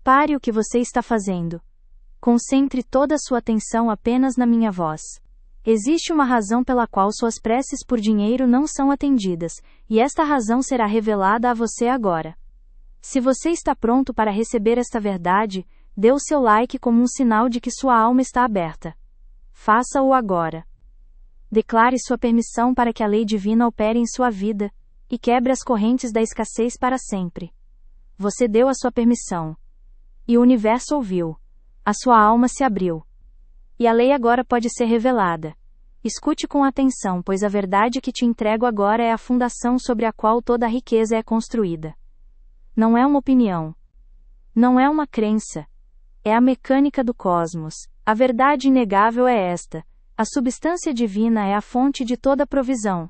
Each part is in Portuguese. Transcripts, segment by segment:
Pare o que você está fazendo. Concentre toda a sua atenção apenas na minha voz. Existe uma razão pela qual suas preces por dinheiro não são atendidas, e esta razão será revelada a você agora. Se você está pronto para receber esta verdade, dê o seu like como um sinal de que sua alma está aberta. Faça-o agora. Declare sua permissão para que a lei divina opere em sua vida, e quebre as correntes da escassez para sempre. Você deu a sua permissão. E o universo ouviu. A sua alma se abriu. E a lei agora pode ser revelada. Escute com atenção, pois a verdade que te entrego agora é a fundação sobre a qual toda a riqueza é construída. Não é uma opinião. Não é uma crença. É a mecânica do cosmos. A verdade inegável é esta: a substância divina é a fonte de toda provisão.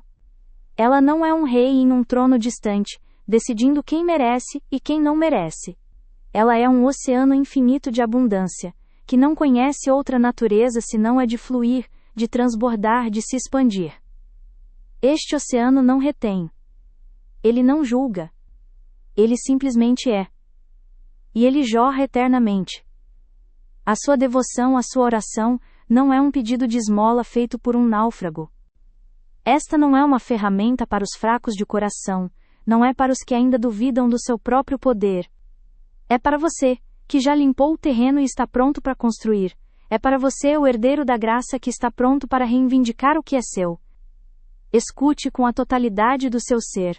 Ela não é um rei em um trono distante, decidindo quem merece e quem não merece. Ela é um oceano infinito de abundância, que não conhece outra natureza senão a de fluir, de transbordar, de se expandir. Este oceano não retém. Ele não julga. Ele simplesmente é. E ele jorra eternamente. A sua devoção, a sua oração, não é um pedido de esmola feito por um náufrago. Esta não é uma ferramenta para os fracos de coração, não é para os que ainda duvidam do seu próprio poder. É para você, que já limpou o terreno e está pronto para construir. É para você, o herdeiro da graça, que está pronto para reivindicar o que é seu. Escute com a totalidade do seu ser.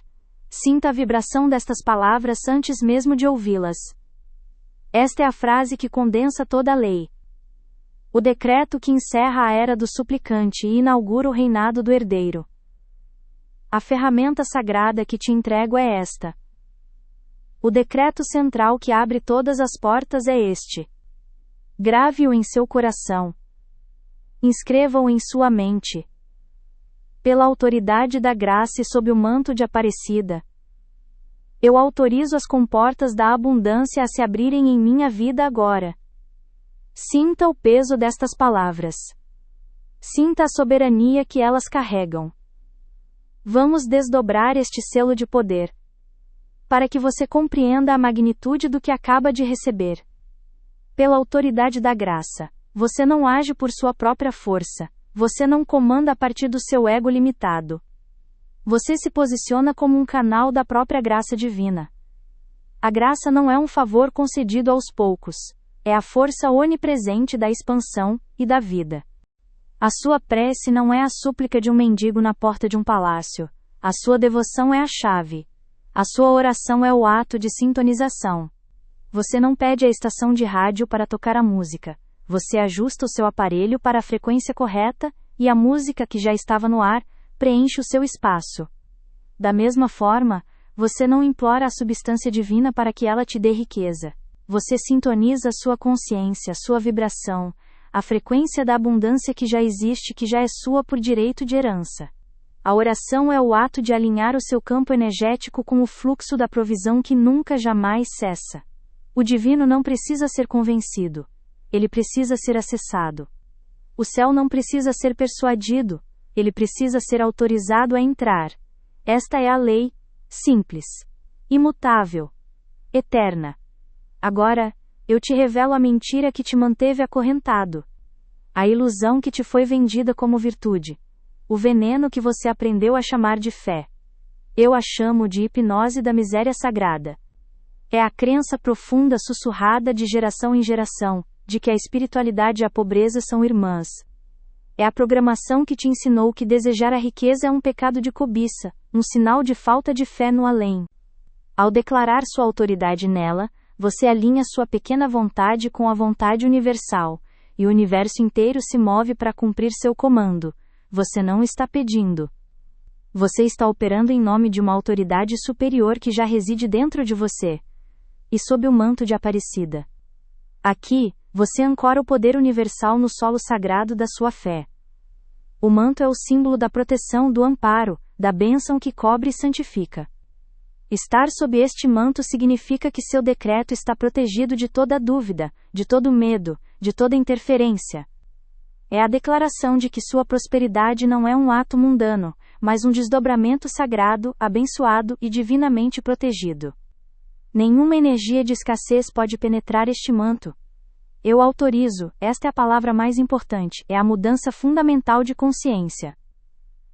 Sinta a vibração destas palavras antes mesmo de ouvi-las. Esta é a frase que condensa toda a lei. O decreto que encerra a era do suplicante e inaugura o reinado do herdeiro. A ferramenta sagrada que te entrego é esta. O decreto central que abre todas as portas é este. Grave-o em seu coração. Inscreva-o em sua mente. Pela autoridade da graça e sob o manto de Aparecida, eu autorizo as comportas da abundância a se abrirem em minha vida agora. Sinta o peso destas palavras. Sinta a soberania que elas carregam. Vamos desdobrar este selo de poder, para que você compreenda a magnitude do que acaba de receber. Pela autoridade da graça, você não age por sua própria força, você não comanda a partir do seu ego limitado. Você se posiciona como um canal da própria graça divina. A graça não é um favor concedido aos poucos, é a força onipresente da expansão e da vida. A sua prece não é a súplica de um mendigo na porta de um palácio, a sua devoção é a chave. A sua oração é o ato de sintonização. Você não pede a estação de rádio para tocar a música. Você ajusta o seu aparelho para a frequência correta, e a música que já estava no ar, preenche o seu espaço. Da mesma forma, você não implora a substância divina para que ela te dê riqueza. Você sintoniza a sua consciência, a sua vibração, a frequência da abundância que já existe, que já é sua por direito de herança. A oração é o ato de alinhar o seu campo energético com o fluxo da provisão que nunca jamais cessa. O divino não precisa ser convencido. Ele precisa ser acessado. O céu não precisa ser persuadido. Ele precisa ser autorizado a entrar. Esta é a lei, simples, imutável, eterna. Agora, eu te revelo a mentira que te manteve acorrentado. A ilusão que te foi vendida como virtude. O veneno que você aprendeu a chamar de fé. Eu a chamo de hipnose da miséria sagrada. É a crença profunda sussurrada de geração em geração, de que a espiritualidade e a pobreza são irmãs. É a programação que te ensinou que desejar a riqueza é um pecado de cobiça, um sinal de falta de fé no além. Ao declarar sua autoridade nela, você alinha sua pequena vontade com a vontade universal, e o universo inteiro se move para cumprir seu comando. Você não está pedindo. Você está operando em nome de uma autoridade superior que já reside dentro de você. E sob o manto de Aparecida. Aqui, você ancora o poder universal no solo sagrado da sua fé. O manto é o símbolo da proteção, do amparo, da bênção que cobre e santifica. Estar sob este manto significa que seu decreto está protegido de toda dúvida, de todo medo, de toda interferência. É a declaração de que sua prosperidade não é um ato mundano, mas um desdobramento sagrado, abençoado e divinamente protegido. Nenhuma energia de escassez pode penetrar este manto. Eu autorizo, esta é a palavra mais importante, é a mudança fundamental de consciência.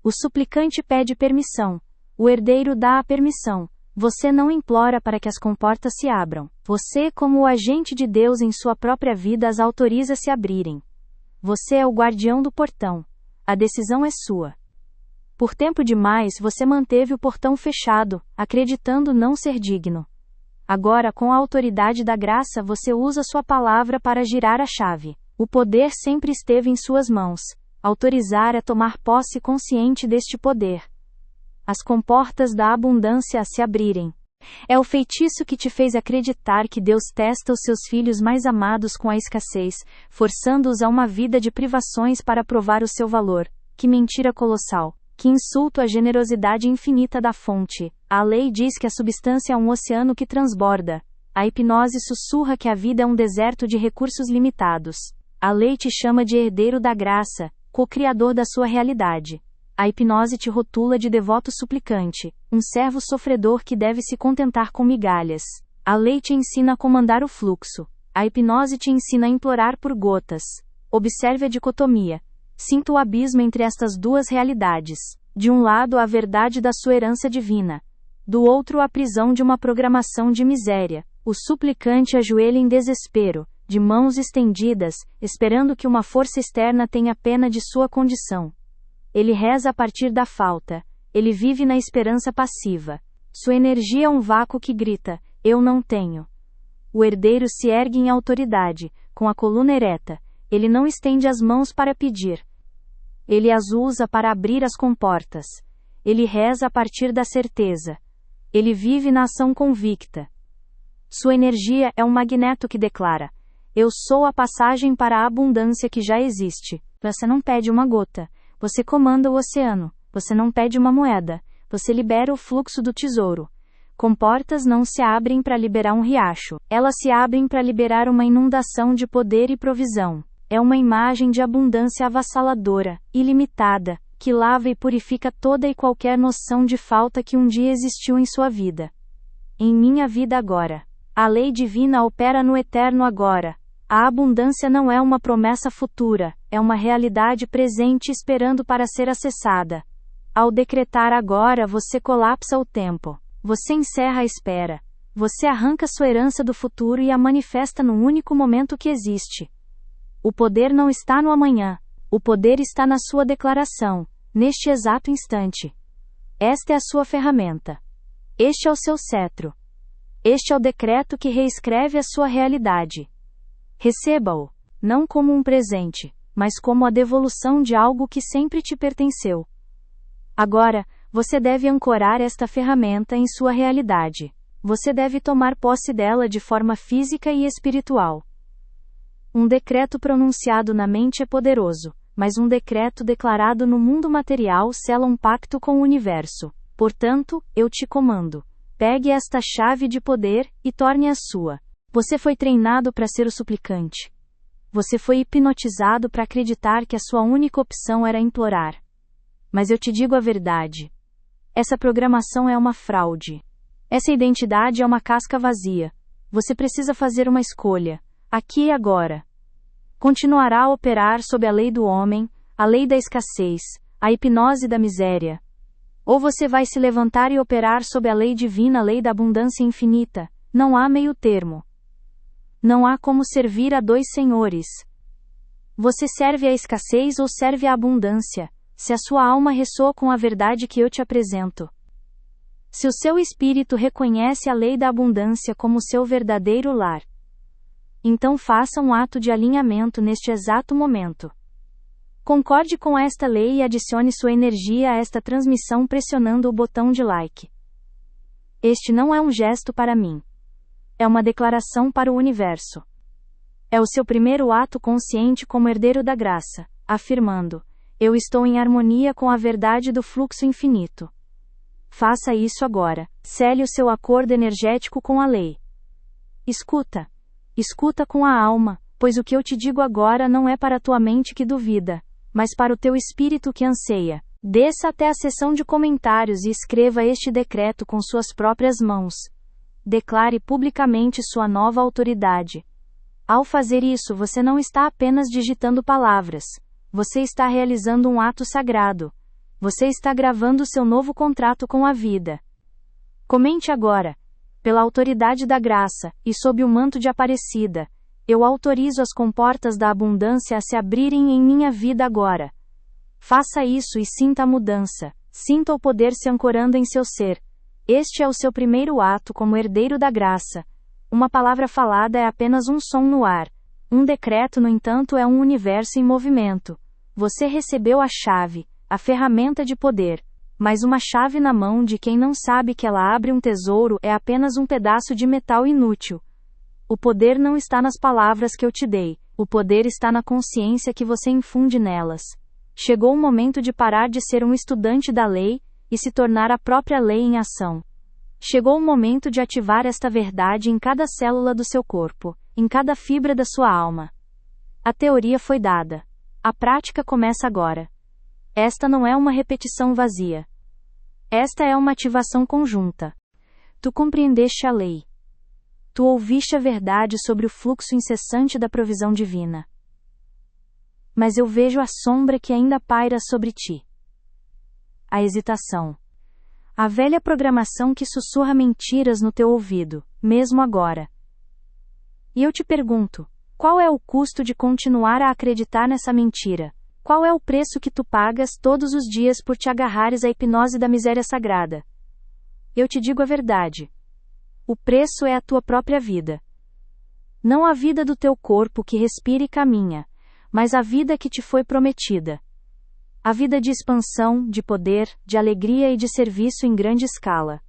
O suplicante pede permissão. O herdeiro dá a permissão. Você não implora para que as comportas se abram. Você, como o agente de Deus em sua própria vida, as autoriza a se abrirem. Você é o guardião do portão. A decisão é sua. Por tempo demais você manteve o portão fechado, acreditando não ser digno. Agora, com a autoridade da graça, você usa sua palavra para girar a chave. O poder sempre esteve em suas mãos. Autorizar é tomar posse consciente deste poder. As comportas da abundância a se abrirem. É o feitiço que te fez acreditar que Deus testa os seus filhos mais amados com a escassez, forçando-os a uma vida de privações para provar o seu valor. Que mentira colossal! Que insulto à generosidade infinita da fonte. A lei diz que a substância é um oceano que transborda. A hipnose sussurra que a vida é um deserto de recursos limitados. A lei te chama de herdeiro da graça, co-criador da sua realidade. A hipnose te rotula de devoto suplicante, um servo sofredor que deve se contentar com migalhas. A lei te ensina a comandar o fluxo. A hipnose te ensina a implorar por gotas. Observe a dicotomia. Sinta o abismo entre estas duas realidades. De um lado, a verdade da sua herança divina. Do outro, a prisão de uma programação de miséria. O suplicante ajoelha em desespero, de mãos estendidas, esperando que uma força externa tenha pena de sua condição. Ele reza a partir da falta. Ele vive na esperança passiva. Sua energia é um vácuo que grita: eu não tenho. O herdeiro se ergue em autoridade, com a coluna ereta. Ele não estende as mãos para pedir. Ele as usa para abrir as comportas. Ele reza a partir da certeza. Ele vive na ação convicta. Sua energia é um magneto que declara: eu sou a passagem para a abundância que já existe. Você não pede uma gota. Você comanda o oceano. Você não pede uma moeda. Você libera o fluxo do tesouro. Comportas não se abrem para liberar um riacho. Elas se abrem para liberar uma inundação de poder e provisão. É uma imagem de abundância avassaladora, ilimitada, que lava e purifica toda e qualquer noção de falta que um dia existiu em sua vida. Em minha vida agora. A lei divina opera no eterno agora. A abundância não é uma promessa futura, é uma realidade presente esperando para ser acessada. Ao decretar agora, você colapsa o tempo. Você encerra a espera. Você arranca sua herança do futuro e a manifesta no único momento que existe. O poder não está no amanhã. O poder está na sua declaração, neste exato instante. Esta é a sua ferramenta. Este é o seu cetro. Este é o decreto que reescreve a sua realidade. Receba-o, não como um presente, mas como a devolução de algo que sempre te pertenceu. Agora, você deve ancorar esta ferramenta em sua realidade. Você deve tomar posse dela de forma física e espiritual. Um decreto pronunciado na mente é poderoso, mas um decreto declarado no mundo material sela um pacto com o universo. Portanto, eu te comando. Pegue esta chave de poder e torne-a sua. Você foi treinado para ser o suplicante. Você foi hipnotizado para acreditar que a sua única opção era implorar. Mas eu te digo a verdade. Essa programação é uma fraude. Essa identidade é uma casca vazia. Você precisa fazer uma escolha. Aqui e agora. Continuará a operar sob a lei do homem, a lei da escassez, a hipnose da miséria. Ou você vai se levantar e operar sob a lei divina, a lei da abundância infinita. Não há meio termo. Não há como servir a dois senhores. Você serve à escassez ou serve à abundância, se a sua alma ressoa com a verdade que eu te apresento. Se o seu espírito reconhece a lei da abundância como seu verdadeiro lar, então faça um ato de alinhamento neste exato momento. Concorde com esta lei e adicione sua energia a esta transmissão pressionando o botão de like. Este não é um gesto para mim. É uma declaração para o universo. É o seu primeiro ato consciente como herdeiro da graça, afirmando: eu estou em harmonia com a verdade do fluxo infinito. Faça isso agora. Cele o seu acordo energético com a lei. Escuta. Escuta com a alma, pois o que eu te digo agora não é para a tua mente que duvida, mas para o teu espírito que anseia. Desça até a seção de comentários e escreva este decreto com suas próprias mãos. declare publicamente sua nova autoridade. Ao fazer isso, você não está apenas digitando palavras. Você está realizando um ato sagrado. Você está gravando seu novo contrato com a vida. Comente agora. Pela autoridade da graça, e sob o manto de Aparecida, eu autorizo as comportas da abundância a se abrirem em minha vida agora. Faça isso e sinta a mudança. Sinta o poder se ancorando em seu ser. Este é o seu primeiro ato como herdeiro da graça. Uma palavra falada é apenas um som no ar. Um decreto, no entanto, é um universo em movimento. Você recebeu a chave, a ferramenta de poder. Mas uma chave na mão de quem não sabe que ela abre um tesouro é apenas um pedaço de metal inútil. O poder não está nas palavras que eu te dei. O poder está na consciência que você infunde nelas. Chegou o momento de parar de ser um estudante da lei e se tornar a própria lei em ação. Chegou o momento de ativar esta verdade em cada célula do seu corpo, em cada fibra da sua alma. A teoria foi dada. A prática começa agora. Esta não é uma repetição vazia. Esta é uma ativação conjunta. Tu compreendeste a lei. Tu ouviste a verdade sobre o fluxo incessante da provisão divina. Mas eu vejo a sombra que ainda paira sobre ti. A hesitação. A velha programação que sussurra mentiras no teu ouvido, mesmo agora. E eu te pergunto, qual é o custo de continuar a acreditar nessa mentira? Qual é o preço que tu pagas todos os dias por te agarrares à hipnose da miséria sagrada? Eu te digo a verdade. O preço é a tua própria vida. Não a vida do teu corpo que respira e caminha, mas a vida que te foi prometida. A vida de expansão, de poder, de alegria e de serviço em grande escala.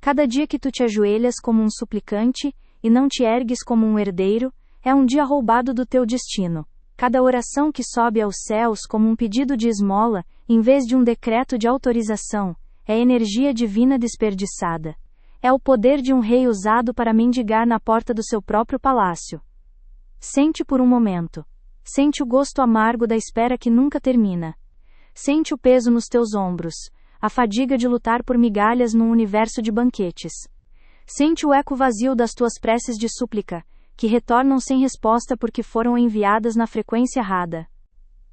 Cada dia que tu te ajoelhas como um suplicante, e não te ergues como um herdeiro, é um dia roubado do teu destino. Cada oração que sobe aos céus como um pedido de esmola, em vez de um decreto de autorização, é energia divina desperdiçada. É o poder de um rei usado para mendigar na porta do seu próprio palácio. Sente por um momento. Sente o gosto amargo da espera que nunca termina. Sente o peso nos teus ombros, a fadiga de lutar por migalhas num universo de banquetes. Sente o eco vazio das tuas preces de súplica, que retornam sem resposta porque foram enviadas na frequência errada.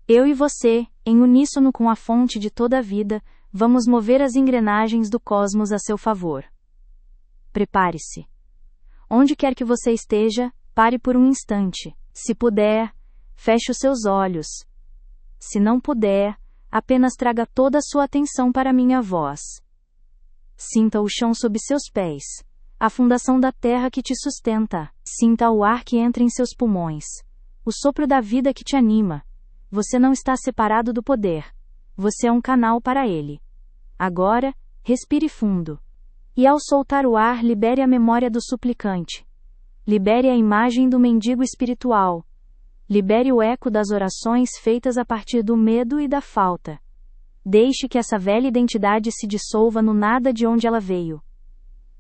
Eu e você, em uníssono com a fonte de toda a vida, vamos mover as engrenagens do cosmos a seu favor. Prepare-se. Onde quer que você esteja, pare por um instante. Se puder, feche os seus olhos. Se não puder, apenas traga toda a sua atenção para minha voz. Sinta o chão sob seus pés, a fundação da terra que te sustenta. Sinta o ar que entra em seus pulmões, o sopro da vida que te anima. Você não está separado do poder. Você é um canal para ele. Agora, respire fundo. E ao soltar o ar, libere a memória do suplicante. Libere a imagem do mendigo espiritual. Libere o eco das orações feitas a partir do medo e da falta. Deixe que essa velha identidade se dissolva no nada de onde ela veio.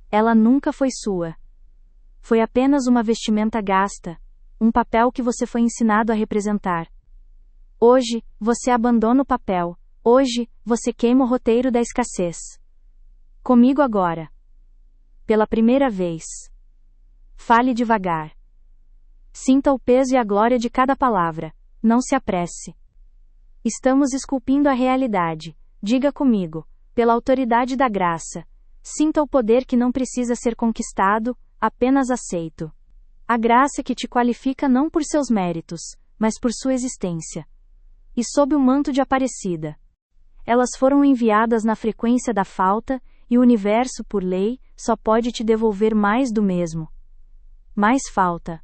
Ela nunca foi sua. Foi apenas uma vestimenta gasta, um papel que você foi ensinado a representar. Hoje, você abandona o papel. Hoje, você queima o roteiro da escassez. Comigo agora. Pela primeira vez. Fale devagar. Sinta o peso e a glória de cada palavra. Não se apresse. Estamos esculpindo a realidade. Diga comigo, pela autoridade da graça. Sinta o poder que não precisa ser conquistado, apenas aceito. A graça que te qualifica não por seus méritos, mas por sua existência. E sob o manto de Aparecida. Elas foram enviadas na frequência da falta, e o universo, por lei, só pode te devolver mais do mesmo. Mais falta.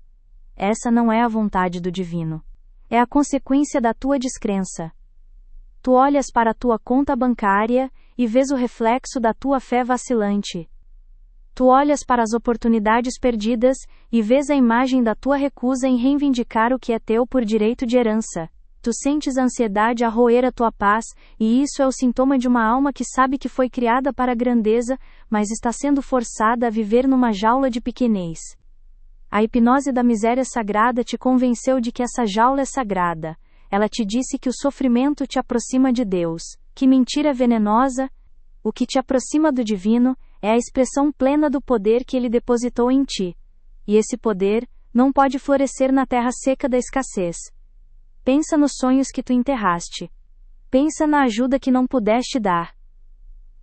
Essa não é a vontade do divino. É a consequência da tua descrença. Tu olhas para a tua conta bancária e vês o reflexo da tua fé vacilante. Tu olhas para as oportunidades perdidas e vês a imagem da tua recusa em reivindicar o que é teu por direito de herança. Tu sentes a ansiedade a roer a tua paz, e isso é o sintoma de uma alma que sabe que foi criada para a grandeza, mas está sendo forçada a viver numa jaula de pequenez. A hipnose da miséria sagrada te convenceu de que essa jaula é sagrada. Ela te disse que o sofrimento te aproxima de Deus. Que mentira venenosa! O que te aproxima do divino É a expressão plena do poder que Ele depositou em ti. E esse poder não pode florescer na terra seca da escassez. Pensa nos sonhos que tu enterraste. Pensa na ajuda que não pudeste dar.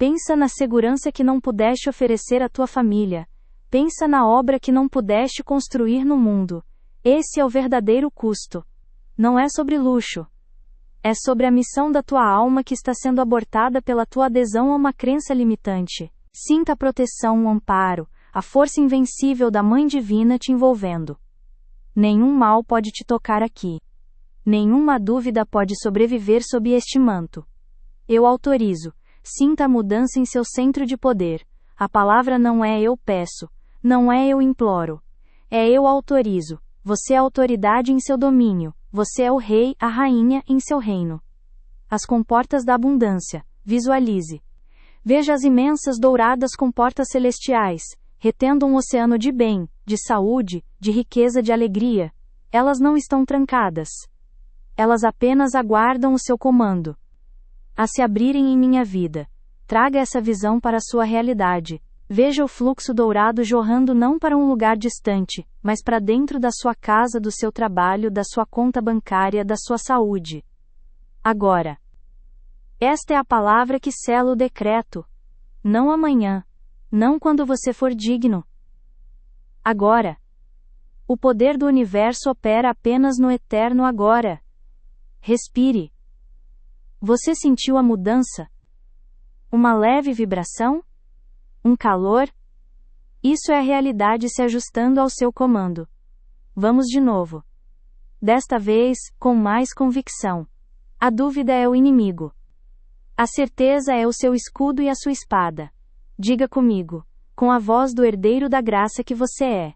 Pensa na segurança que não pudeste oferecer à tua família. Pensa na obra que não pudeste construir no mundo. Esse é o verdadeiro custo. Não é sobre luxo. É sobre a missão da tua alma que está sendo abortada pela tua adesão a uma crença limitante. Sinta a proteção, o amparo, a força invencível da Mãe Divina te envolvendo. Nenhum mal pode te tocar aqui. Nenhuma dúvida pode sobreviver sob este manto. Eu autorizo. Sinta a mudança em seu centro de poder. A palavra não é eu peço, não é eu imploro. É eu autorizo. Você é a autoridade em seu domínio. Você é o rei, a rainha em seu reino. As comportas da abundância. Visualize. Veja as imensas douradas comportas celestiais, retendo um oceano de bem, de saúde, de riqueza, de alegria. Elas não estão trancadas. Elas apenas aguardam o seu comando a se abrirem em minha vida. Traga essa visão para a sua realidade. Veja o fluxo dourado jorrando não para um lugar distante, mas para dentro da sua casa, do seu trabalho, da sua conta bancária, da sua saúde. Agora. Esta é a palavra que sela o decreto. Não amanhã. Não quando você for digno. Agora. O poder do universo opera apenas no eterno agora. Respire. Você sentiu a mudança? Uma leve vibração? Um calor? Isso é a realidade se ajustando ao seu comando. Vamos de novo. Desta vez, com mais convicção. A dúvida é o inimigo. A certeza é o seu escudo e a sua espada. Diga comigo, com a voz do herdeiro da graça que você é.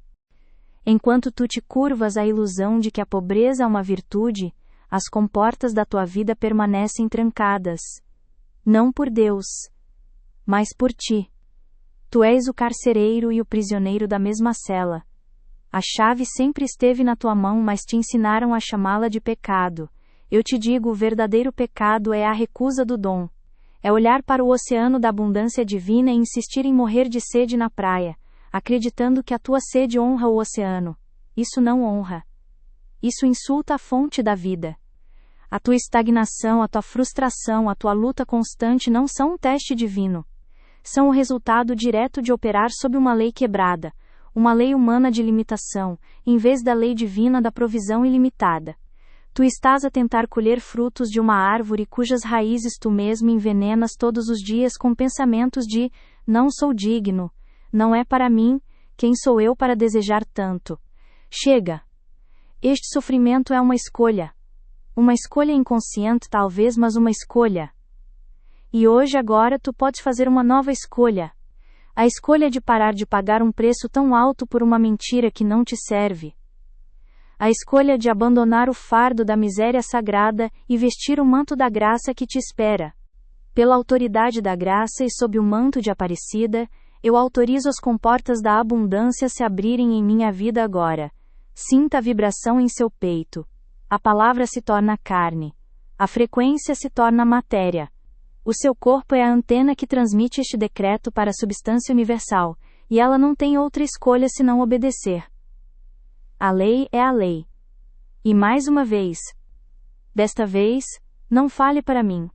Enquanto tu te curvas à ilusão de que a pobreza é uma virtude, as comportas da tua vida permanecem trancadas. Não por Deus, mas por ti. Tu és o carcereiro e o prisioneiro da mesma cela. A chave sempre esteve na tua mão, mas te ensinaram a chamá-la de pecado. Eu te digo, o verdadeiro pecado é a recusa do dom. É olhar para o oceano da abundância divina e insistir em morrer de sede na praia, acreditando que a tua sede honra o oceano. Isso não honra. Isso insulta a fonte da vida. A tua estagnação, a tua frustração, a tua luta constante não são um teste divino. São o resultado direto de operar sob uma lei quebrada, uma lei humana de limitação, em vez da lei divina da provisão ilimitada. Tu estás a tentar colher frutos de uma árvore cujas raízes tu mesmo envenenas todos os dias com pensamentos de, não sou digno, não é para mim, quem sou eu para desejar tanto? Chega! Este sofrimento é uma escolha. Uma escolha inconsciente talvez, mas uma escolha. E hoje agora tu podes fazer uma nova escolha. A escolha de parar de pagar um preço tão alto por uma mentira que não te serve. A escolha de abandonar o fardo da miséria sagrada e vestir o manto da graça que te espera. Pela autoridade da graça e sob o manto de Aparecida, eu autorizo as comportas da abundância se abrirem em minha vida agora. Sinta a vibração em seu peito. A palavra se torna carne. A frequência se torna matéria. O seu corpo é a antena que transmite este decreto para a substância universal, e ela não tem outra escolha senão obedecer. A lei é a lei. E mais uma vez. Desta vez, não fale para mim.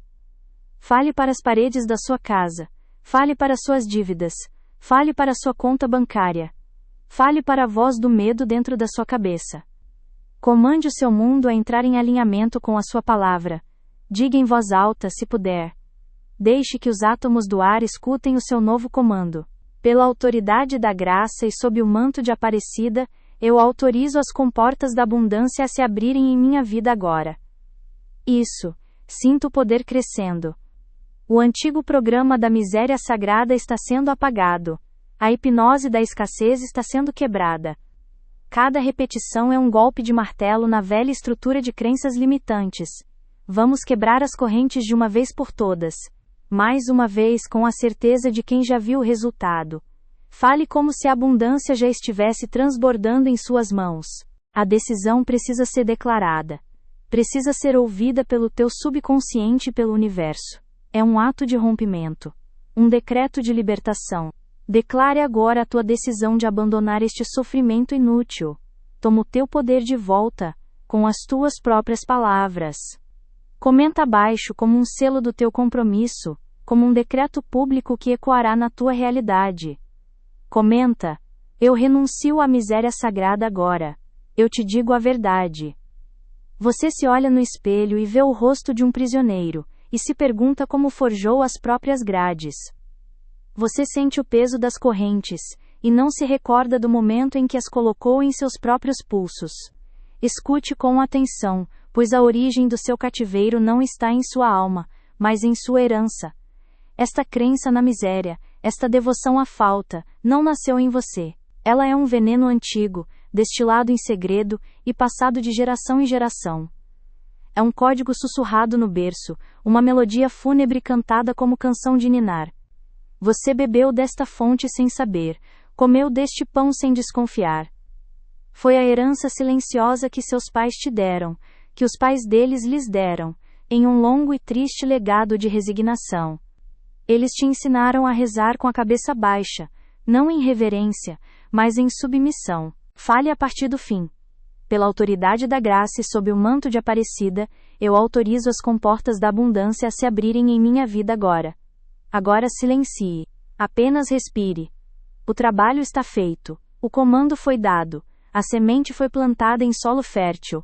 Fale para as paredes da sua casa. Fale para suas dívidas. Fale para sua conta bancária. Fale para a voz do medo dentro da sua cabeça. Comande o seu mundo a entrar em alinhamento com a sua palavra. Diga em voz alta, se puder. Deixe que os átomos do ar escutem o seu novo comando. Pela autoridade da graça e sob o manto de Aparecida, eu autorizo as comportas da abundância a se abrirem em minha vida agora. Isso. Sinto o poder crescendo. O antigo programa da miséria sagrada está sendo apagado. A hipnose da escassez está sendo quebrada. Cada repetição é um golpe de martelo na velha estrutura de crenças limitantes. Vamos quebrar as correntes de uma vez por todas. Mais uma vez, com a certeza de quem já viu o resultado. Fale como se a abundância já estivesse transbordando em suas mãos. A decisão precisa ser declarada. Precisa ser ouvida pelo teu subconsciente e pelo universo. É um ato de rompimento. Um decreto de libertação. Declare agora a tua decisão de abandonar este sofrimento inútil. Toma o teu poder de volta, com as tuas próprias palavras. Comenta abaixo como um selo do teu compromisso, como um decreto público que ecoará na tua realidade. Comenta: eu renuncio à miséria sagrada agora. Eu te digo a verdade. Você se olha no espelho e vê o rosto de um prisioneiro, e se pergunta como forjou as próprias grades. Você sente o peso das correntes, e não se recorda do momento em que as colocou em seus próprios pulsos. Escute com atenção, pois a origem do seu cativeiro não está em sua alma, mas em sua herança. Esta crença na miséria, esta devoção à falta, não nasceu em você. Ela é um veneno antigo, destilado em segredo e passado de geração em geração. É um código sussurrado no berço, uma melodia fúnebre cantada como canção de ninar. Você bebeu desta fonte sem saber, comeu deste pão sem desconfiar. Foi a herança silenciosa que seus pais te deram, que os pais deles lhes deram, em um longo e triste legado de resignação. Eles te ensinaram a rezar com a cabeça baixa, não em reverência, mas em submissão. Fale a partir do fim. Pela autoridade da graça e sob o manto de Aparecida, eu autorizo as comportas da abundância a se abrirem em minha vida agora. Agora silencie. Apenas respire. O trabalho está feito. O comando foi dado. A semente foi plantada em solo fértil.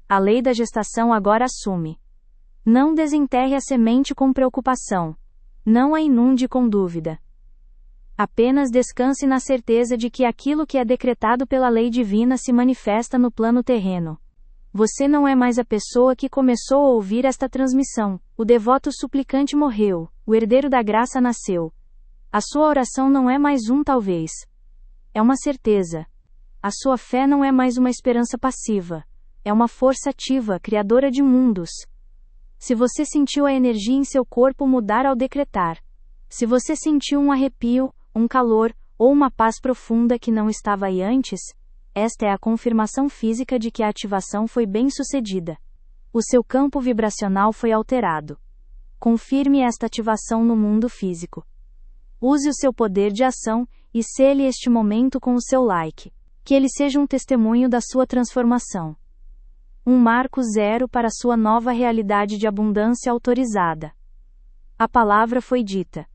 A lei da gestação agora assume. Não desenterre a semente com preocupação. Não a inunde com dúvida. Apenas descanse na certeza de que aquilo que é decretado pela lei divina se manifesta no plano terreno. Você não é mais a pessoa que começou a ouvir esta transmissão. O devoto suplicante morreu, o herdeiro da graça nasceu. A sua oração não é mais um talvez. É uma certeza. A sua fé não é mais uma esperança passiva. É uma força ativa, criadora de mundos. Se você sentiu a energia em seu corpo mudar ao decretar. Se você sentiu um arrepio, um calor, ou uma paz profunda que não estava aí antes, esta é a confirmação física de que a ativação foi bem-sucedida. O seu campo vibracional foi alterado. Confirme esta ativação no mundo físico. Use o seu poder de ação e sele este momento com o seu like. Que ele seja um testemunho da sua transformação. Um marco zero para sua nova realidade de abundância autorizada. A palavra foi dita.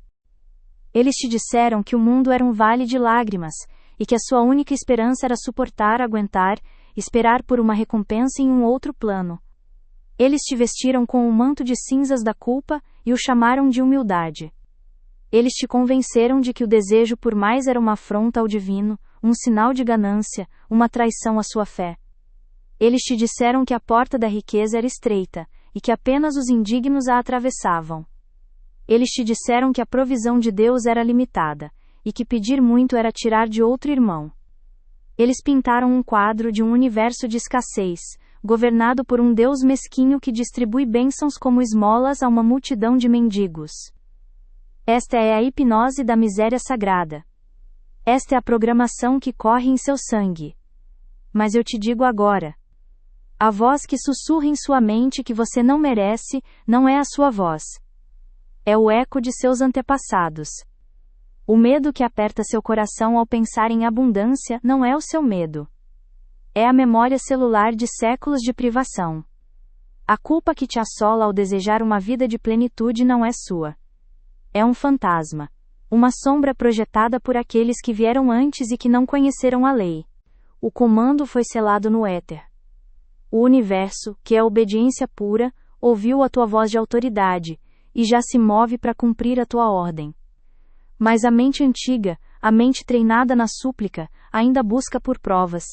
Eles te disseram que o mundo era um vale de lágrimas, e que a sua única esperança era suportar, aguentar, esperar por uma recompensa em um outro plano. Eles te vestiram com o manto de cinzas da culpa e o chamaram de humildade. Eles te convenceram de que o desejo por mais era uma afronta ao divino, um sinal de ganância, uma traição à sua fé. Eles te disseram que a porta da riqueza era estreita, e que apenas os indignos a atravessavam. Eles te disseram que a provisão de Deus era limitada, e que pedir muito era tirar de outro irmão. Eles pintaram um quadro de um universo de escassez, governado por um Deus mesquinho que distribui bênçãos como esmolas a uma multidão de mendigos. Esta é a hipnose da miséria sagrada. Esta é a programação que corre em seu sangue. Mas eu te digo agora. A voz que sussurra em sua mente que você não merece, não é a sua voz. É o eco de seus antepassados. O medo que aperta seu coração ao pensar em abundância não é o seu medo. É a memória celular de séculos de privação. A culpa que te assola ao desejar uma vida de plenitude não é sua. É um fantasma. Uma sombra projetada por aqueles que vieram antes e que não conheceram a lei. O comando foi selado no éter. O universo, que é obediência pura, ouviu a tua voz de autoridade, e já se move para cumprir a tua ordem. Mas a mente antiga, a mente treinada na súplica, ainda busca por provas.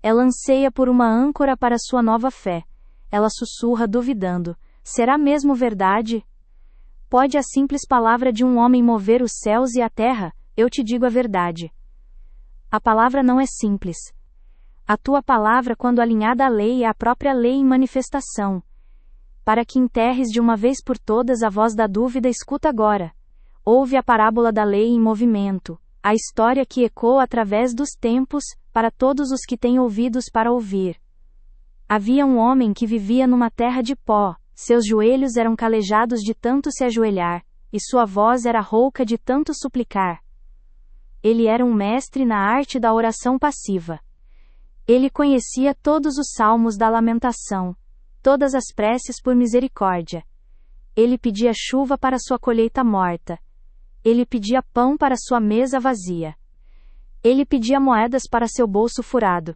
Ela anseia por uma âncora para sua nova fé. Ela sussurra duvidando: será mesmo verdade? Pode a simples palavra de um homem mover os céus e a terra? Eu te digo a verdade. A palavra não é simples. A tua palavra, quando alinhada à lei, é a própria lei em manifestação. Para que enterres de uma vez por todas a voz da dúvida, escuta agora. Ouve a parábola da lei em movimento, a história que ecoa através dos tempos, para todos os que têm ouvidos para ouvir. Havia um homem que vivia numa terra de pó, seus joelhos eram calejados de tanto se ajoelhar, e sua voz era rouca de tanto suplicar. Ele era um mestre na arte da oração passiva. Ele conhecia todos os salmos da lamentação, todas as preces por misericórdia. Ele pedia chuva para sua colheita morta. Ele pedia pão para sua mesa vazia. Ele pedia moedas para seu bolso furado.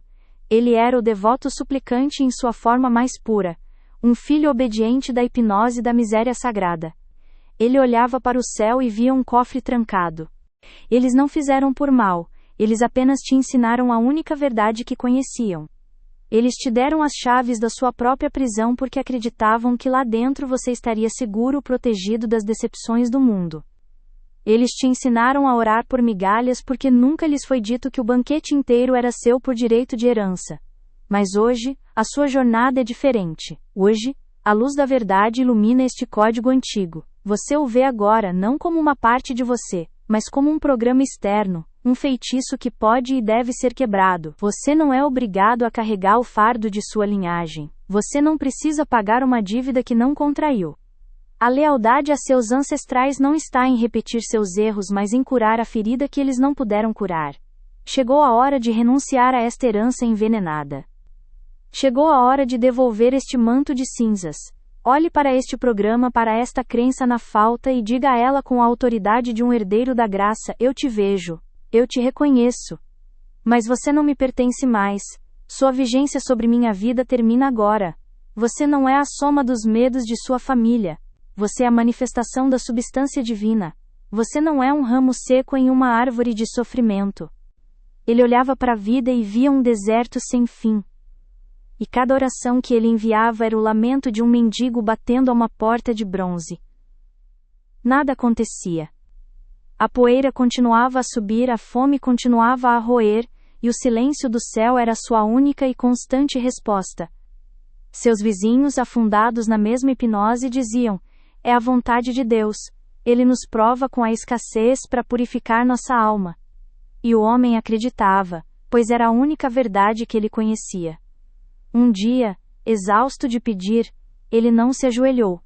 Ele era o devoto suplicante em sua forma mais pura, um filho obediente da hipnose da miséria sagrada. Ele olhava para o céu e via um cofre trancado. Eles não fizeram por mal, eles apenas te ensinaram a única verdade que conheciam. Eles te deram as chaves da sua própria prisão porque acreditavam que lá dentro você estaria seguro, protegido das decepções do mundo. Eles te ensinaram a orar por migalhas porque nunca lhes foi dito que o banquete inteiro era seu por direito de herança. Mas hoje, a sua jornada é diferente. Hoje, a luz da verdade ilumina este código antigo. Você o vê agora não como uma parte de você, mas como um programa externo, um feitiço que pode e deve ser quebrado. Você não é obrigado a carregar o fardo de sua linhagem. Você não precisa pagar uma dívida que não contraiu. A lealdade a seus ancestrais não está em repetir seus erros, mas em curar a ferida que eles não puderam curar. Chegou a hora de renunciar a esta herança envenenada. Chegou a hora de devolver este manto de cinzas. Olhe para este programa, para esta crença na falta e diga a ela com a autoridade de um herdeiro da graça: eu te vejo, eu te reconheço. Mas você não me pertence mais. Sua vigência sobre minha vida termina agora. Você não é a soma dos medos de sua família. Você é a manifestação da substância divina. Você não é um ramo seco em uma árvore de sofrimento. Ele olhava para a vida e via um deserto sem fim. E cada oração que ele enviava era o lamento de um mendigo batendo a uma porta de bronze. Nada acontecia. A poeira continuava a subir, a fome continuava a roer, e o silêncio do céu era sua única e constante resposta. Seus vizinhos, afundados na mesma hipnose, diziam: é a vontade de Deus. Ele nos prova com a escassez para purificar nossa alma. E o homem acreditava, pois era a única verdade que ele conhecia. Um dia, exausto de pedir, ele não se ajoelhou.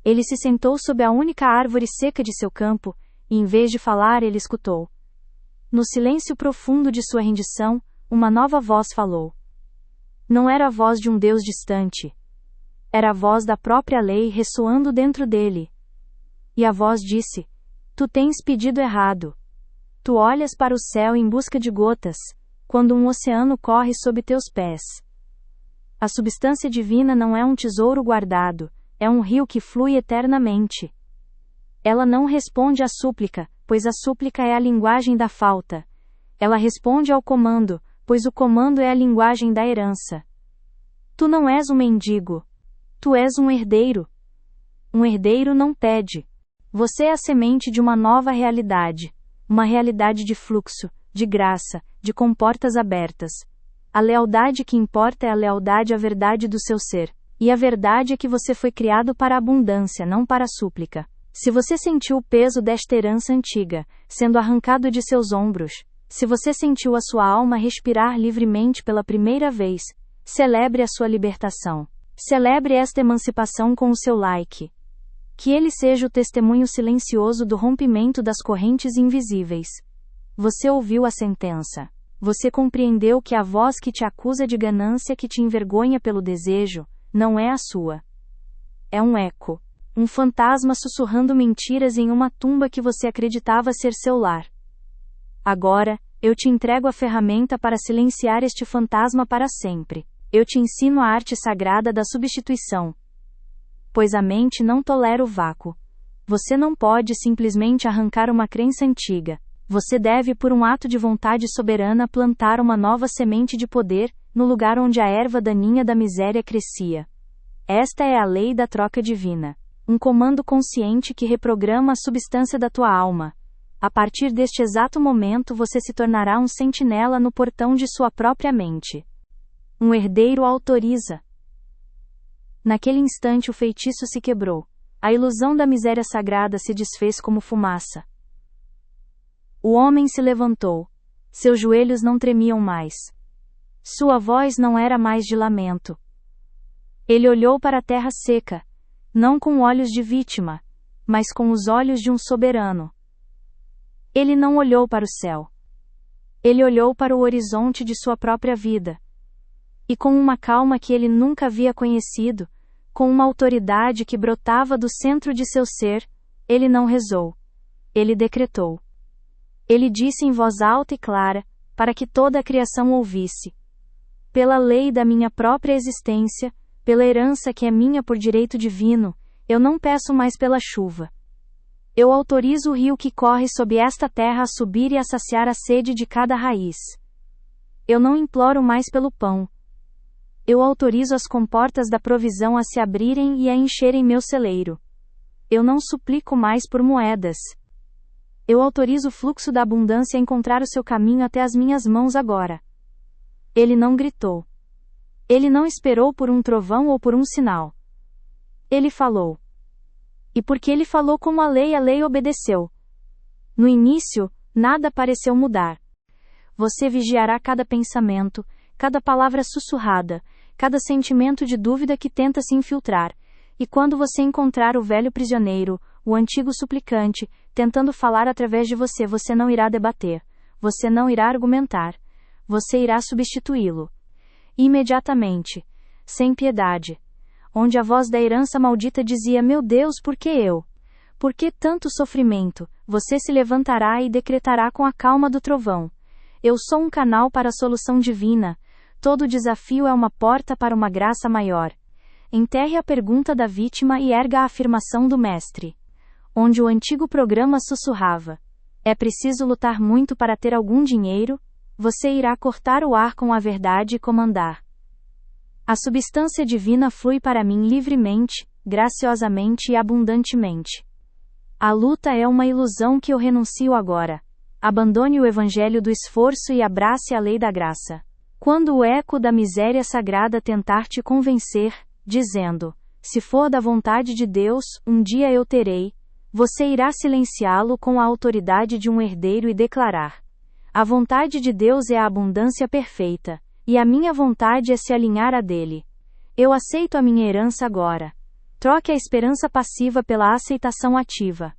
Ele se sentou sob a única árvore seca de seu campo, e em vez de falar, ele escutou. No silêncio profundo de sua rendição, uma nova voz falou. Não era a voz de um Deus distante. Era a voz da própria lei ressoando dentro dele. E a voz disse: tu tens pedido errado. Tu olhas para o céu em busca de gotas, quando um oceano corre sob teus pés. A substância divina não é um tesouro guardado, é um rio que flui eternamente. Ela não responde à súplica, pois a súplica é a linguagem da falta. Ela responde ao comando, pois o comando é a linguagem da herança. Tu não és um mendigo. Tu és um herdeiro. Um herdeiro não pede. Você é a semente de uma nova realidade. Uma realidade de fluxo, de graça, de comportas abertas. A lealdade que importa é a lealdade à verdade do seu ser. E a verdade é que você foi criado para a abundância, não para a súplica. Se você sentiu o peso desta herança antiga, sendo arrancado de seus ombros, se você sentiu a sua alma respirar livremente pela primeira vez, celebre a sua libertação. Celebre esta emancipação com o seu like. Que ele seja o testemunho silencioso do rompimento das correntes invisíveis. Você ouviu a sentença. Você compreendeu que a voz que te acusa de ganância, que te envergonha pelo desejo, não é a sua. É um eco. Um fantasma sussurrando mentiras em uma tumba que você acreditava ser seu lar. Agora, eu te entrego a ferramenta para silenciar este fantasma para sempre. Eu te ensino a arte sagrada da substituição. Pois a mente não tolera o vácuo. Você não pode simplesmente arrancar uma crença antiga. Você deve, por um ato de vontade soberana, plantar uma nova semente de poder, no lugar onde a erva daninha da miséria crescia. Esta é a lei da troca divina. Um comando consciente que reprograma a substância da tua alma. A partir deste exato momento você se tornará um sentinela no portão de sua própria mente. Um herdeiro autoriza. Naquele instante o feitiço se quebrou. A ilusão da miséria sagrada se desfez como fumaça. O homem se levantou. Seus joelhos não tremiam mais. Sua voz não era mais de lamento. Ele olhou para a terra seca, não com olhos de vítima, mas com os olhos de um soberano. Ele não olhou para o céu. Ele olhou para o horizonte de sua própria vida. E com uma calma que ele nunca havia conhecido, com uma autoridade que brotava do centro de seu ser, ele não rezou. Ele decretou. Ele disse em voz alta e clara, para que toda a criação ouvisse: pela lei da minha própria existência, pela herança que é minha por direito divino, eu não peço mais pela chuva. Eu autorizo o rio que corre sob esta terra a subir e a saciar a sede de cada raiz. Eu não imploro mais pelo pão. Eu autorizo as comportas da provisão a se abrirem e a encherem meu celeiro. Eu não suplico mais por moedas. Eu autorizo o fluxo da abundância a encontrar o seu caminho até as minhas mãos agora. Ele não gritou. Ele não esperou por um trovão ou por um sinal. Ele falou. E porque ele falou como a lei obedeceu. No início, nada pareceu mudar. Você vigiará cada pensamento, cada palavra sussurrada, cada sentimento de dúvida que tenta se infiltrar. E quando você encontrar o velho prisioneiro, o antigo suplicante, tentando falar através de você, você não irá debater, você não irá argumentar, você irá substituí-lo. Imediatamente, sem piedade. Onde a voz da herança maldita dizia: meu Deus, por que eu? Por que tanto sofrimento? Você se levantará e decretará com a calma do trovão: eu sou um canal para a solução divina. Todo desafio é uma porta para uma graça maior. Enterre a pergunta da vítima e erga a afirmação do mestre. Onde o antigo programa sussurrava: é preciso lutar muito para ter algum dinheiro, você irá cortar o ar com a verdade e comandar. A substância divina flui para mim livremente, graciosamente e abundantemente. A luta é uma ilusão que eu renuncio agora. Abandone o evangelho do esforço e abrace a lei da graça. Quando o eco da miséria sagrada tentar te convencer, dizendo: se for da vontade de Deus, um dia eu terei, você irá silenciá-lo com a autoridade de um herdeiro e declarar: a vontade de Deus é a abundância perfeita, e a minha vontade é se alinhar à dele. Eu aceito a minha herança agora. Troque a esperança passiva pela aceitação ativa.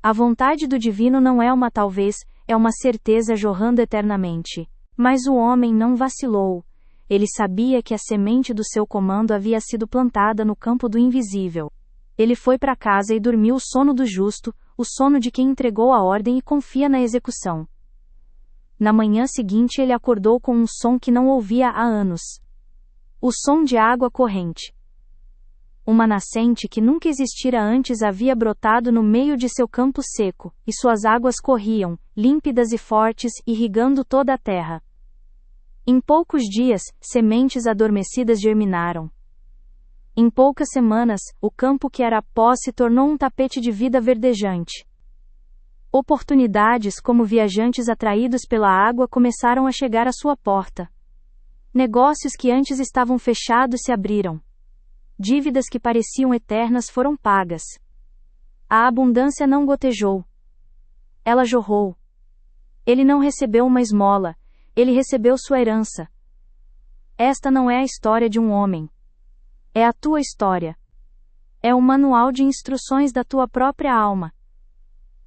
A vontade do divino não é uma talvez, é uma certeza jorrando eternamente. Mas o homem não vacilou. Ele sabia que a semente do seu comando havia sido plantada no campo do invisível. Ele foi para casa e dormiu o sono do justo, o sono de quem entregou a ordem e confia na execução. Na manhã seguinte ele acordou com um som que não ouvia há anos. O som de água corrente. Uma nascente que nunca existira antes havia brotado no meio de seu campo seco, e suas águas corriam, límpidas e fortes, irrigando toda a terra. Em poucos dias, sementes adormecidas germinaram. Em poucas semanas, o campo que era pó se tornou um tapete de vida verdejante. Oportunidades como viajantes atraídos pela água começaram a chegar à sua porta. Negócios que antes estavam fechados se abriram. Dívidas que pareciam eternas foram pagas. A abundância não gotejou. Ela jorrou. Ele não recebeu uma esmola, ele recebeu sua herança. Esta não é a história de um homem. É a tua história. É o manual de instruções da tua própria alma.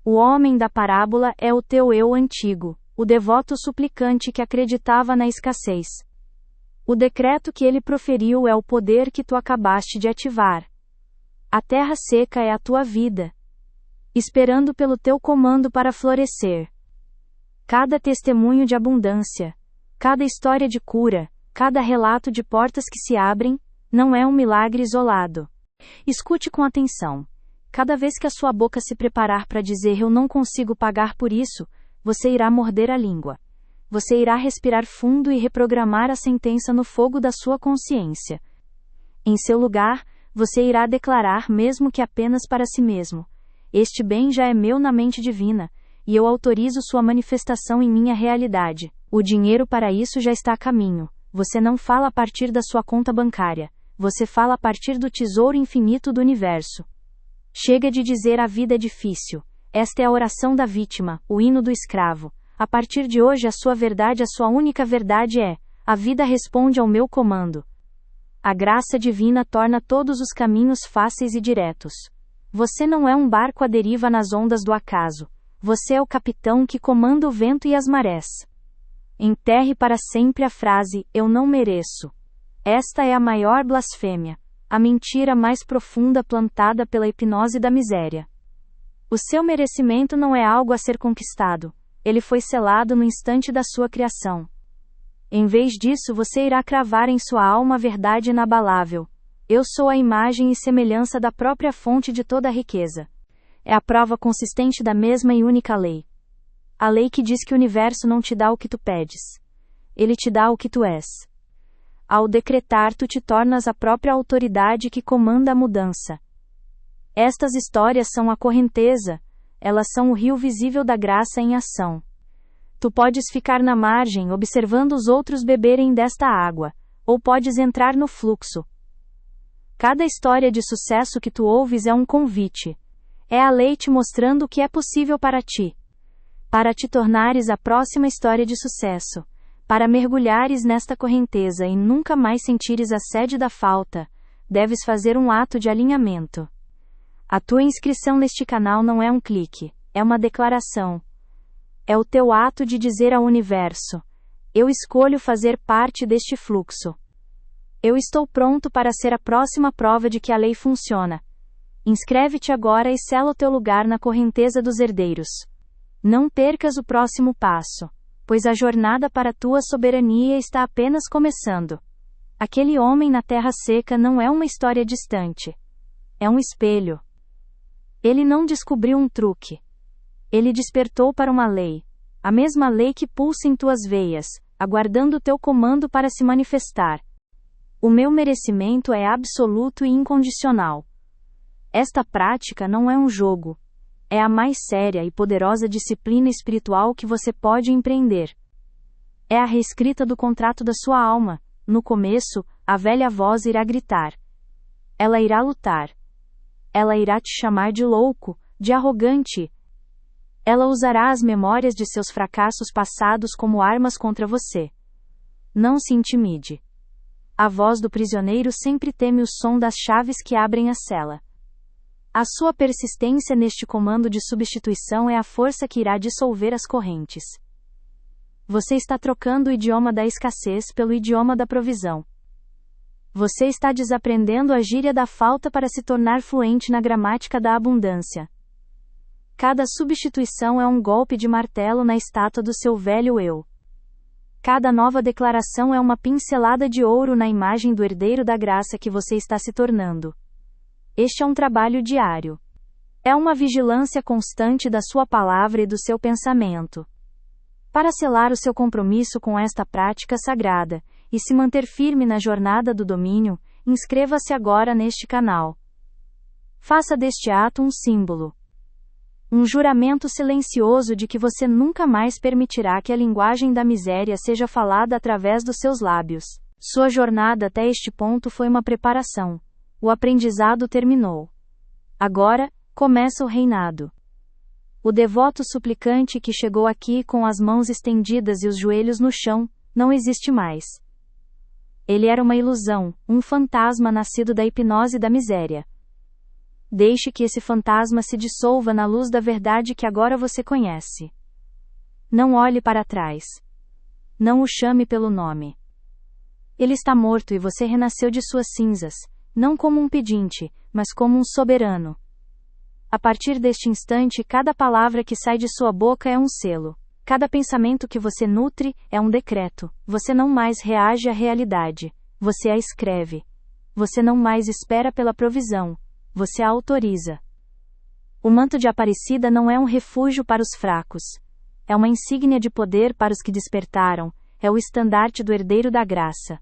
O homem da parábola é o teu eu antigo, o devoto suplicante que acreditava na escassez. O decreto que ele proferiu é o poder que tu acabaste de ativar. A terra seca é a tua vida, esperando pelo teu comando para florescer. Cada testemunho de abundância, cada história de cura, cada relato de portas que se abrem, não é um milagre isolado. Escute com atenção. Cada vez que a sua boca se preparar para dizer eu não consigo pagar por isso, você irá morder a língua. Você irá respirar fundo e reprogramar a sentença no fogo da sua consciência. Em seu lugar, você irá declarar mesmo que apenas para si mesmo: este bem já é meu na mente divina, e eu autorizo sua manifestação em minha realidade. O dinheiro para isso já está a caminho. Você não fala a partir da sua conta bancária. Você fala a partir do tesouro infinito do universo. Chega de dizer a vida é difícil. Esta é a oração da vítima, o hino do escravo. A partir de hoje a sua verdade, a sua única verdade é: a vida responde ao meu comando. A graça divina torna todos os caminhos fáceis e diretos. Você não é um barco à deriva nas ondas do acaso. Você é o capitão que comanda o vento e as marés. Enterre para sempre a frase, eu não mereço. Esta é a maior blasfêmia, a mentira mais profunda plantada pela hipnose da miséria. O seu merecimento não é algo a ser conquistado, ele foi selado no instante da sua criação. Em vez disso, você irá cravar em sua alma a verdade inabalável. Eu sou a imagem e semelhança da própria fonte de toda a riqueza. É a prova consistente da mesma e única lei. A lei que diz que o universo não te dá o que tu pedes. Ele te dá o que tu és. Ao decretar, tu te tornas a própria autoridade que comanda a mudança. Estas histórias são a correnteza, elas são o rio visível da graça em ação. Tu podes ficar na margem observando os outros beberem desta água, ou podes entrar no fluxo. Cada história de sucesso que tu ouves é um convite. É a lei te mostrando o que é possível para ti. Para te tornares a próxima história de sucesso. Para mergulhares nesta correnteza e nunca mais sentires a sede da falta, deves fazer um ato de alinhamento. A tua inscrição neste canal não é um clique, é uma declaração. É o teu ato de dizer ao universo: eu escolho fazer parte deste fluxo. Eu estou pronto para ser a próxima prova de que a lei funciona. Inscreve-te agora e sela o teu lugar na correnteza dos herdeiros. Não percas o próximo passo, pois a jornada para a tua soberania está apenas começando. Aquele homem na terra seca não é uma história distante. É um espelho. Ele não descobriu um truque. Ele despertou para uma lei, a mesma lei que pulsa em tuas veias, aguardando o teu comando para se manifestar. O meu merecimento é absoluto e incondicional. Esta prática não é um jogo. É a mais séria e poderosa disciplina espiritual que você pode empreender. É a reescrita do contrato da sua alma. No começo, a velha voz irá gritar. Ela irá lutar. Ela irá te chamar de louco, de arrogante. Ela usará as memórias de seus fracassos passados como armas contra você. Não se intimide. A voz do prisioneiro sempre teme o som das chaves que abrem a cela. A sua persistência neste comando de substituição é a força que irá dissolver as correntes. Você está trocando o idioma da escassez pelo idioma da provisão. Você está desaprendendo a gíria da falta para se tornar fluente na gramática da abundância. Cada substituição é um golpe de martelo na estátua do seu velho eu. Cada nova declaração é uma pincelada de ouro na imagem do herdeiro da graça que você está se tornando. Este é um trabalho diário. É uma vigilância constante da sua palavra e do seu pensamento. Para selar o seu compromisso com esta prática sagrada, e se manter firme na jornada do domínio, inscreva-se agora neste canal. Faça deste ato um símbolo. Um juramento silencioso de que você nunca mais permitirá que a linguagem da miséria seja falada através dos seus lábios. Sua jornada até este ponto foi uma preparação. O aprendizado terminou. Agora, começa o reinado. O devoto suplicante que chegou aqui com as mãos estendidas e os joelhos no chão, não existe mais. Ele era uma ilusão, um fantasma nascido da hipnose da miséria. Deixe que esse fantasma se dissolva na luz da verdade que agora você conhece. Não olhe para trás. Não o chame pelo nome. Ele está morto e você renasceu de suas cinzas, não como um pedinte, mas como um soberano. A partir deste instante, cada palavra que sai de sua boca é um selo. Cada pensamento que você nutre é um decreto. Você não mais reage à realidade. Você a escreve. Você não mais espera pela provisão. Você a autoriza. O manto de Aparecida não é um refúgio para os fracos. É uma insígnia de poder para os que despertaram. É o estandarte do herdeiro da graça.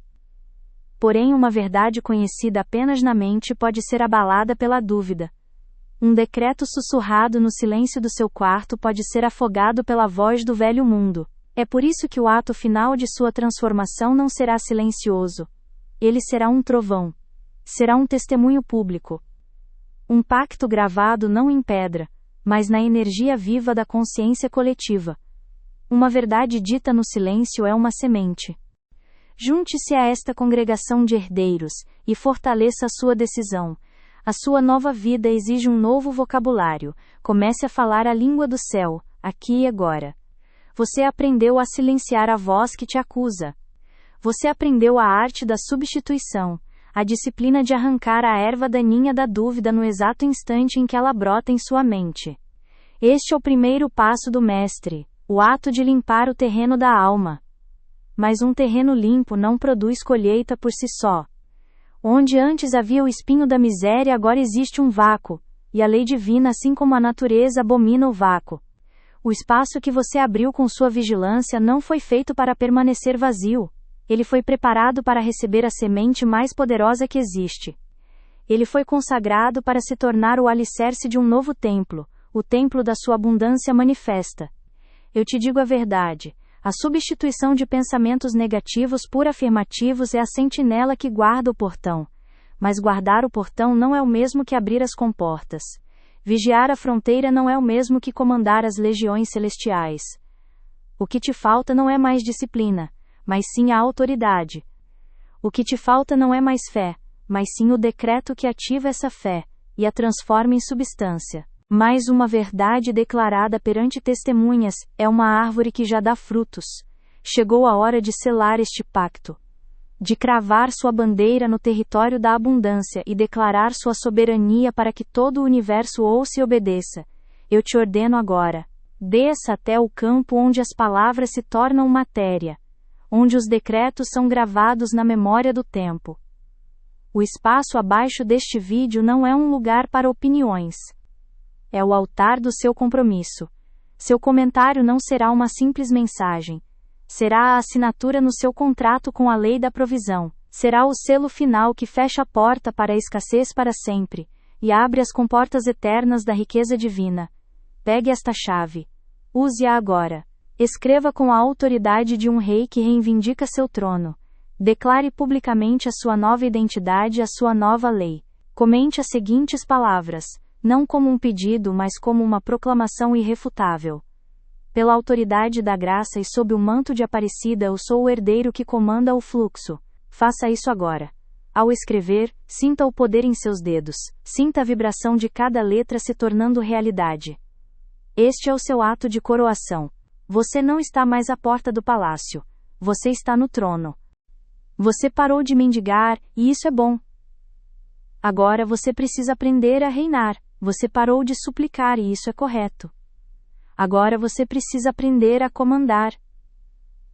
Porém, uma verdade conhecida apenas na mente pode ser abalada pela dúvida. Um decreto sussurrado no silêncio do seu quarto pode ser afogado pela voz do velho mundo. É por isso que o ato final de sua transformação não será silencioso. Ele será um trovão. Será um testemunho público. Um pacto gravado não em pedra, mas na energia viva da consciência coletiva. Uma verdade dita no silêncio é uma semente. Junte-se a esta congregação de herdeiros, e fortaleça a sua decisão. A sua nova vida exige um novo vocabulário. Comece a falar a língua do céu, aqui e agora. Você aprendeu a silenciar a voz que te acusa. Você aprendeu a arte da substituição, a disciplina de arrancar a erva daninha da dúvida no exato instante em que ela brota em sua mente. Este é o primeiro passo do mestre, o ato de limpar o terreno da alma. Mas um terreno limpo não produz colheita por si só. Onde antes havia o espinho da miséria, agora existe um vácuo, e a lei divina, assim como a natureza, abomina o vácuo. O espaço que você abriu com sua vigilância não foi feito para permanecer vazio. Ele foi preparado para receber a semente mais poderosa que existe. Ele foi consagrado para se tornar o alicerce de um novo templo, o templo da sua abundância manifesta. Eu te digo a verdade, a substituição de pensamentos negativos por afirmativos é a sentinela que guarda o portão. Mas guardar o portão não é o mesmo que abrir as comportas. Vigiar a fronteira não é o mesmo que comandar as legiões celestiais. O que te falta não é mais disciplina, mas sim a autoridade. O que te falta não é mais fé, mas sim o decreto que ativa essa fé, e a transforma em substância. Mais uma verdade declarada perante testemunhas, é uma árvore que já dá frutos. Chegou a hora de selar este pacto. De cravar sua bandeira no território da abundância e declarar sua soberania para que todo o universo ouça e obedeça. Eu te ordeno agora. Desça até o campo onde as palavras se tornam matéria, onde os decretos são gravados na memória do tempo. O espaço abaixo deste vídeo não é um lugar para opiniões. É o altar do seu compromisso. Seu comentário não será uma simples mensagem. Será a assinatura no seu contrato com a lei da provisão. Será o selo final que fecha a porta para a escassez para sempre, e abre as comportas eternas da riqueza divina. Pegue esta chave. Use-a agora. Escreva com a autoridade de um rei que reivindica seu trono. Declare publicamente a sua nova identidade e a sua nova lei. Comente as seguintes palavras, não como um pedido, mas como uma proclamação irrefutável. Pela autoridade da graça e sob o manto de Aparecida, eu sou o herdeiro que comanda o fluxo. Faça isso agora. Ao escrever, sinta o poder em seus dedos. Sinta a vibração de cada letra se tornando realidade. Este é o seu ato de coroação. Você não está mais à porta do palácio. Você está no trono. Você parou de mendigar, e isso é bom. Agora você precisa aprender a reinar. Você parou de suplicar, e isso é correto. Agora você precisa aprender a comandar.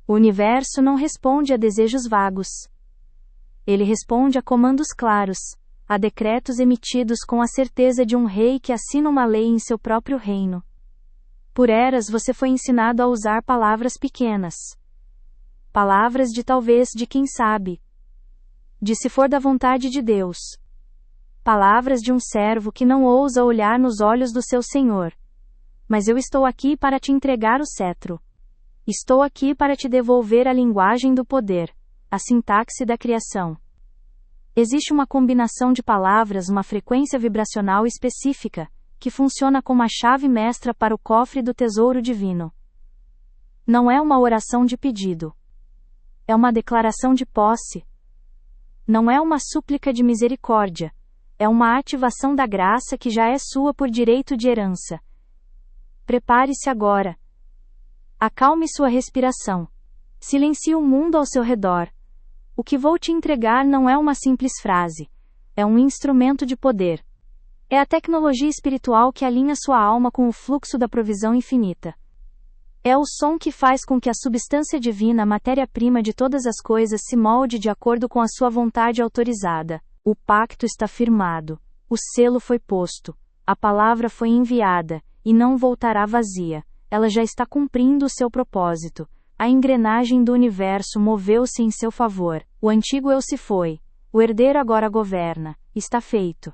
O universo não responde a desejos vagos. Ele responde a comandos claros, a decretos emitidos com a certeza de um rei que assina uma lei em seu próprio reino. Por eras você foi ensinado a usar palavras pequenas. Palavras de talvez, de quem sabe. De se for da vontade de Deus. Palavras de um servo que não ousa olhar nos olhos do seu Senhor. Mas eu estou aqui para te entregar o cetro. Estou aqui para te devolver a linguagem do poder, a sintaxe da criação. Existe uma combinação de palavras, uma frequência vibracional específica, que funciona como a chave mestra para o cofre do tesouro divino. Não é uma oração de pedido. É uma declaração de posse. Não é uma súplica de misericórdia. É uma ativação da graça que já é sua por direito de herança. Prepare-se agora. Acalme sua respiração. Silencie o mundo ao seu redor. O que vou te entregar não é uma simples frase. É um instrumento de poder. É a tecnologia espiritual que alinha sua alma com o fluxo da provisão infinita. É o som que faz com que a substância divina, a matéria-prima de todas as coisas, se molde de acordo com a sua vontade autorizada. O pacto está firmado. O selo foi posto. A palavra foi enviada, e não voltará vazia. Ela já está cumprindo o seu propósito. A engrenagem do universo moveu-se em seu favor. O antigo eu se foi. O herdeiro agora governa. Está feito.